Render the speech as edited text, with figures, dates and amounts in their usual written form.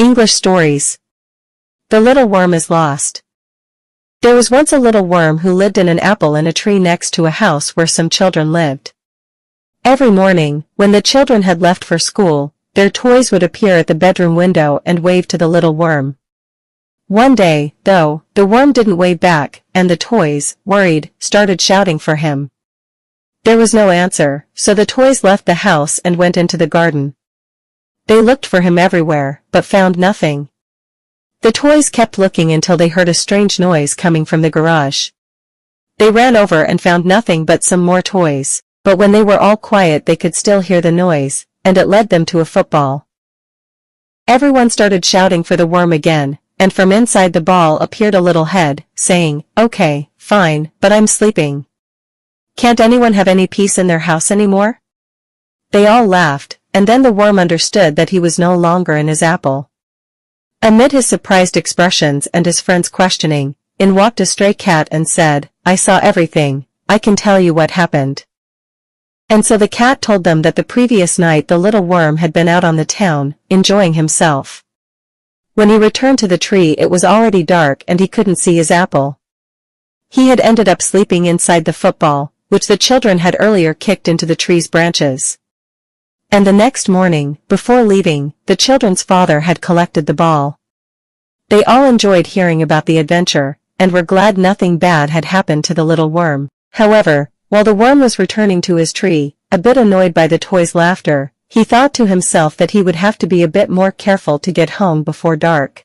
English stories. The little worm is lost. There was once a little worm who lived in an apple in a tree next to a house where some children lived. Every morning, when the children had left for school, their toys would appear at the bedroom window and wave to the little worm. One day, though, the worm didn't wave back, and the toys, worried, started shouting for him. There was no answer, so the toys left the house and went into the garden. They looked for him everywhere, but found nothing. The toys kept looking until they heard a strange noise coming from the garage. They ran over and found nothing but some more toys, but when they were all quiet they could still hear the noise, and it led them to a football. Everyone started shouting for the worm again, and from inside the ball appeared a little head, saying, "Okay, fine, but I'm sleeping. Can't anyone have any peace in their house anymore?" They all laughed, and then the worm understood that he was no longer in his apple. Amid his surprised expressions and his friends' questioning, in walked a stray cat and said, "I saw everything, I can tell you what happened." And so the cat told them that the previous night the little worm had been out on the town, enjoying himself. When he returned to the tree it was already dark and he couldn't see his apple. He had ended up sleeping inside the football, which the children had earlier kicked into the tree's branches. And the next morning, before leaving, the children's father had collected the ball. They all enjoyed hearing about the adventure, and were glad nothing bad had happened to the little worm. However, while the worm was returning to his tree, a bit annoyed by the toys' laughter, he thought to himself that he would have to be a bit more careful to get home before dark.